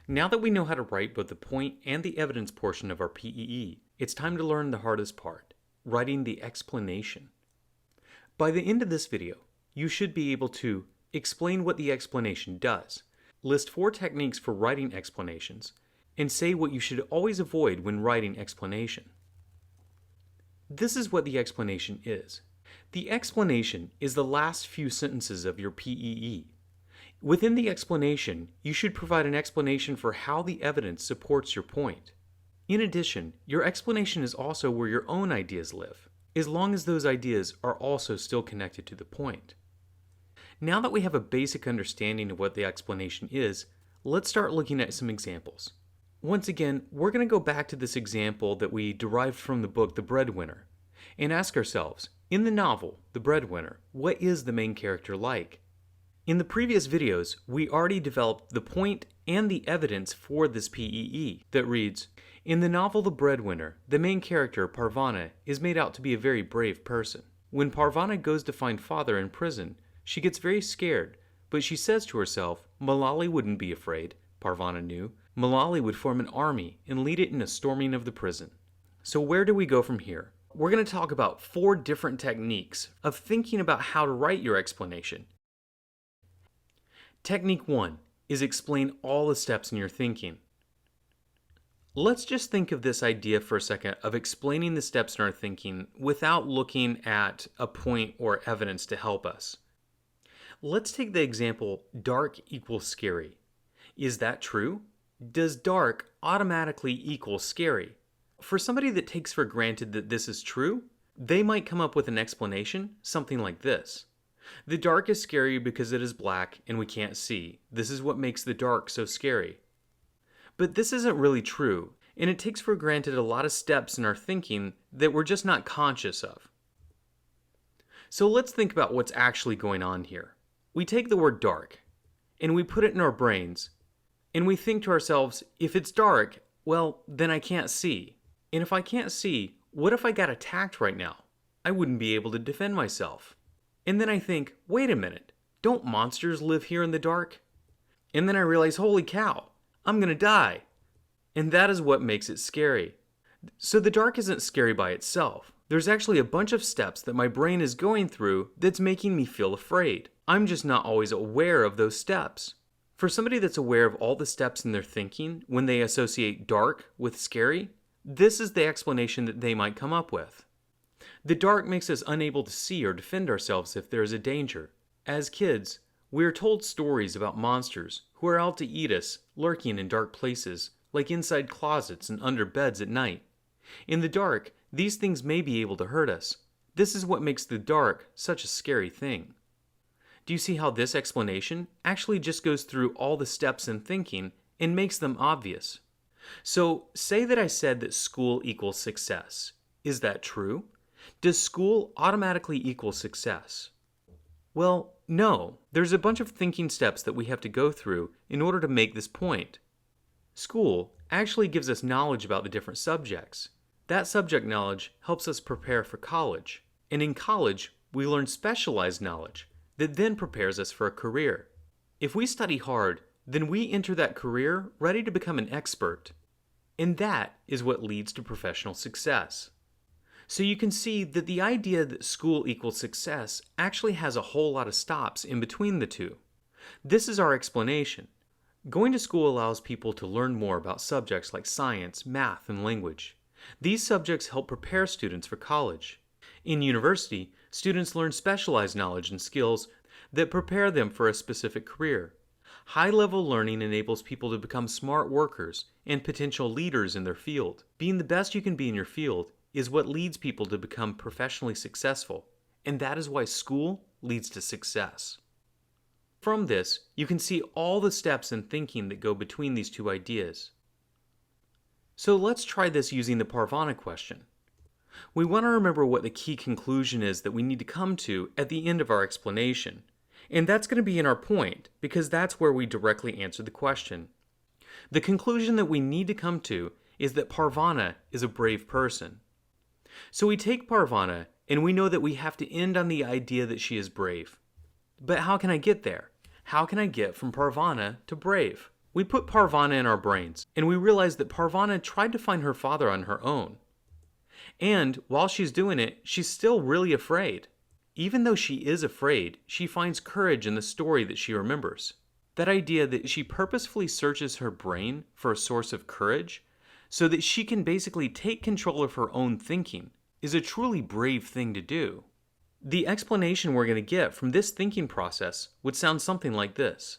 Now that we know how to write both the point and the evidence portion of our PEE, it's time to learn the hardest part, writing the explanation. By the end of this video, you should be able to explain what the explanation does, list 4 techniques for writing explanations, and say what you should always avoid when writing explanation. This is what the explanation is. The explanation is the last few sentences of your PEE. Within the explanation, you should provide an explanation for how the evidence supports your point. In addition, your explanation is also where your own ideas live, as long as those ideas are also still connected to the point. Now that we have a basic understanding of what the explanation is, let's start looking at some examples. Once again, we're going to go back to this example that we derived from the book The Breadwinner, and ask ourselves, in the novel, The Breadwinner, what is the main character like? In the previous videos, we already developed the point and the evidence for this PEE that reads, in the novel The Breadwinner, the main character, Parvana, is made out to be a very brave person. When Parvana goes to find father in prison, she gets very scared, but she says to herself, Malali wouldn't be afraid, Parvana knew. Malali would form an army and lead it in a storming of the prison. So where do we go from here? We're going to talk about 4 different techniques of thinking about how to write your explanation. Technique 1 is explain all the steps in your thinking. Let's just think of this idea for a second of explaining the steps in our thinking without looking at a point or evidence to help us. Let's take the example dark equals scary. Is that true? Does dark automatically equal scary? For somebody that takes for granted that this is true, they might come up with an explanation, something like this. The dark is scary because it is black and we can't see. This is what makes the dark so scary. But this isn't really true, and it takes for granted a lot of steps in our thinking that we're just not conscious of. So let's think about what's actually going on here. We take the word dark, and we put it in our brains, and we think to ourselves, if it's dark, well, then I can't see. And if I can't see, what if I got attacked right now? I wouldn't be able to defend myself. And then I think, wait a minute, don't monsters live here in the dark? And then I realize, holy cow, I'm gonna die. And that is what makes it scary. So the dark isn't scary by itself. There's actually a bunch of steps that my brain is going through that's making me feel afraid. I'm just not always aware of those steps. For somebody that's aware of all the steps in their thinking when they associate dark with scary, this is the explanation that they might come up with. The dark makes us unable to see or defend ourselves if there is a danger. As kids, we are told stories about monsters who are out to eat us, lurking in dark places, like inside closets and under beds at night. In the dark, these things may be able to hurt us. This is what makes the dark such a scary thing. Do you see how this explanation actually just goes through all the steps in thinking and makes them obvious? So, say that I said that school equals success. Is that true? Does school automatically equal success? Well, no. There's a bunch of thinking steps that we have to go through in order to make this point. School actually gives us knowledge about the different subjects. That subject knowledge helps us prepare for college. And in college, we learn specialized knowledge that then prepares us for a career. If we study hard, then we enter that career ready to become an expert. And that is what leads to professional success. So you can see that the idea that school equals success actually has a whole lot of stops in between the two. This is our explanation. Going to school allows people to learn more about subjects like science, math, and language. These subjects help prepare students for college. In university, students learn specialized knowledge and skills that prepare them for a specific career. High-level learning enables people to become smart workers and potential leaders in their field. Being the best you can be in your field is what leads people to become professionally successful, and that is why school leads to success. From this, you can see all the steps in thinking that go between these two ideas. So let's try this using the Parvana question. We want to remember what the key conclusion is that we need to come to at the end of our explanation. And that's going to be in our point, because that's where we directly answer the question. The conclusion that we need to come to is that Parvana is a brave person. So we take Parvana, and we know that we have to end on the idea that she is brave. But how can I get there? How can I get from Parvana to brave? We put Parvana in our brains, and we realize that Parvana tried to find her father on her own. And while she's doing it, she's still really afraid. Even though she is afraid, she finds courage in the story that she remembers. That idea that she purposefully searches her brain for a source of courage so that she can basically take control of her own thinking is a truly brave thing to do. The explanation we're going to get from this thinking process would sound something like this.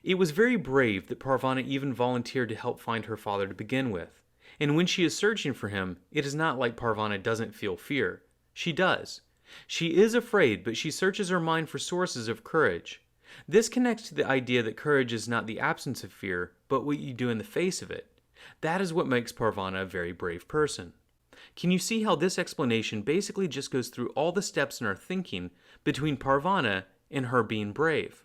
It was very brave that Parvana even volunteered to help find her father to begin with. And when she is searching for him, it is not like Parvana doesn't feel fear. She does. She is afraid, but she searches her mind for sources of courage. This connects to the idea that courage is not the absence of fear, but what you do in the face of it. That is what makes Parvana a very brave person. Can you see how this explanation basically just goes through all the steps in our thinking between Parvana and her being brave?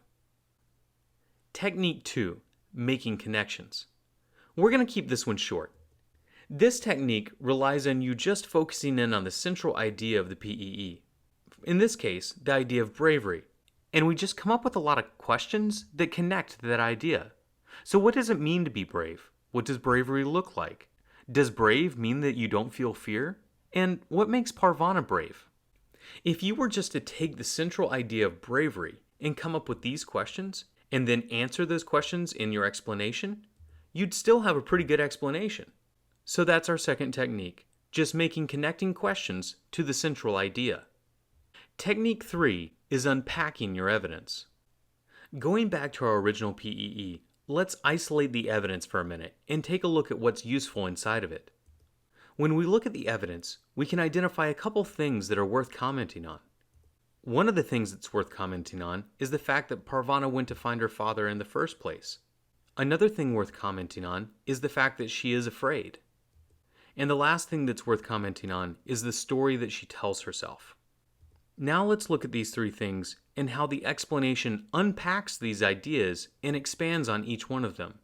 Technique 2, making connections. We're going to keep this one short. This technique relies on you just focusing in on the central idea of the PEE. In this case, the idea of bravery. And we just come up with a lot of questions that connect to that idea. So what does it mean to be brave? What does bravery look like? Does brave mean that you don't feel fear? And what makes Parvana brave? If you were just to take the central idea of bravery and come up with these questions, and then answer those questions in your explanation, you'd still have a pretty good explanation. So that's our second technique, just making connecting questions to the central idea. Technique 3 is unpacking your evidence. Going back to our original PEE, let's isolate the evidence for a minute and take a look at what's useful inside of it. When we look at the evidence, we can identify a couple things that are worth commenting on. One of the things that's worth commenting on is the fact that Parvana went to find her father in the first place. Another thing worth commenting on is the fact that she is afraid. And the last thing that's worth commenting on is the story that she tells herself. Now let's look at these three things and how the explanation unpacks these ideas and expands on each one of them.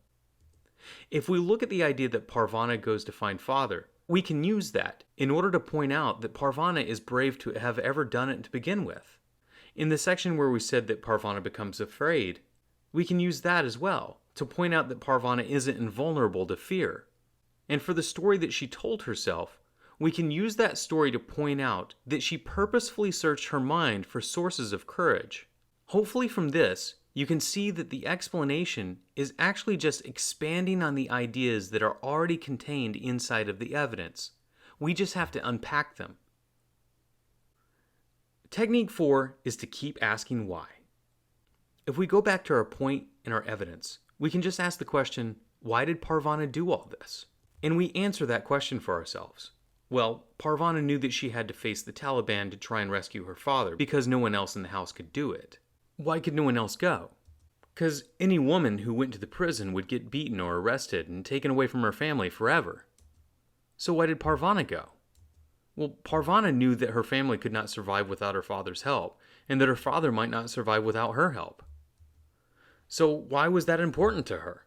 If we look at the idea that Parvana goes to find father, we can use that in order to point out that Parvana is brave to have ever done it to begin with. In the section where we said that Parvana becomes afraid, we can use that as well to point out that Parvana isn't invulnerable to fear. And for the story that she told herself, we can use that story to point out that she purposefully searched her mind for sources of courage. Hopefully from this, you can see that the explanation is actually just expanding on the ideas that are already contained inside of the evidence. We just have to unpack them. Technique 4 is to keep asking why. If we go back to our point in our evidence, we can just ask the question, why did Parvana do all this? And we answer that question for ourselves. Well, Parvana knew that she had to face the Taliban to try and rescue her father because no one else in the house could do it. Why could no one else go? Because any woman who went to the prison would get beaten or arrested and taken away from her family forever. So why did Parvana go? Well, Parvana knew that her family could not survive without her father's help, and that her father might not survive without her help. So why was that important to her?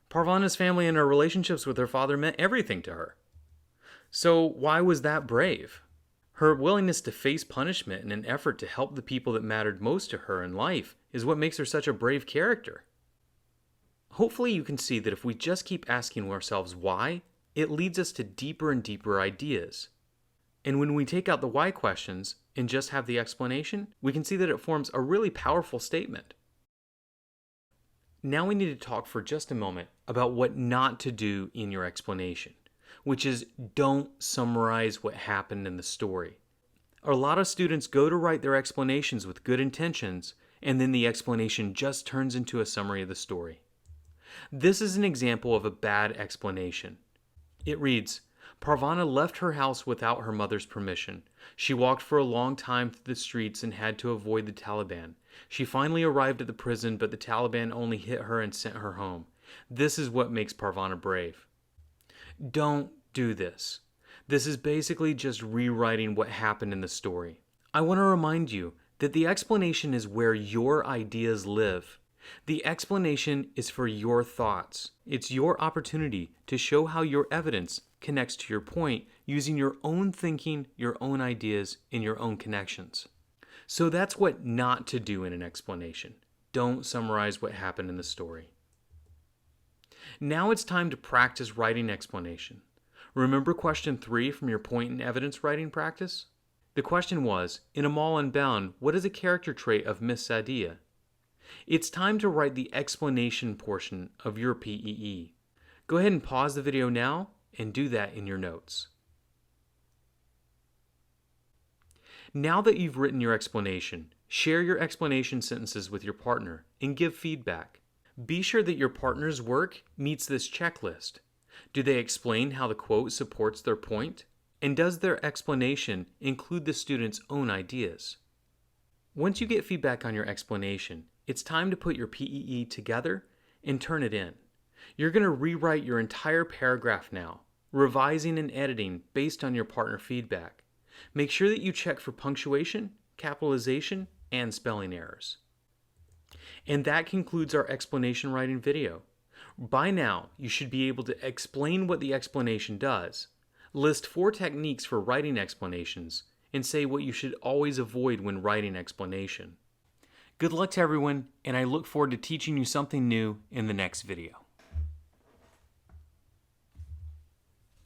Parvana's family and her relationships with her father meant everything to her. So why was that brave? Her willingness to face punishment in an effort to help the people that mattered most to her in life is what makes her such a brave character. Hopefully you can see that if we just keep asking ourselves why, it leads us to deeper and deeper ideas. And when we take out the why questions and just have the explanation, we can see that it forms a really powerful statement. Now we need to talk for just a moment about what not to do in your explanation, which is don't summarize what happened in the story. A lot of students go to write their explanations with good intentions, and then the explanation just turns into a summary of the story. This is an example of a bad explanation. It reads, Parvana left her house without her mother's permission. She walked for a long time through the streets and had to avoid the Taliban. She finally arrived at the prison, but the Taliban only hit her and sent her home. This is what makes Parvana brave. Don't do this. This is basically just rewriting what happened in the story. I want to remind you that the explanation is where your ideas live. The explanation is for your thoughts. It's your opportunity to show how your evidence connects to your point using your own thinking, your own ideas, and your own connections. So that's what not to do in an explanation. Don't summarize what happened in the story. Now it's time to practice writing explanation. Remember question 3 from your point and evidence writing practice? The question was, in A Mall Unbound, what is a character trait of Miss Sadia? It's time to write the explanation portion of your PEE. Go ahead and pause the video now and do that in your notes. Now that you've written your explanation, share your explanation sentences with your partner and give feedback. Be sure that your partner's work meets this checklist. Do they explain how the quote supports their point? And does their explanation include the student's own ideas? Once you get feedback on your explanation, it's time to put your PEE together and turn it in. You're going to rewrite your entire paragraph now, revising and editing based on your partner feedback. Make sure that you check for punctuation, capitalization, and spelling errors. And that concludes our explanation writing video. By now, you should be able to explain what the explanation does, list 4 techniques for writing explanations, and say what you should always avoid when writing explanation. Good luck to everyone, and I look forward to teaching you something new in the next video.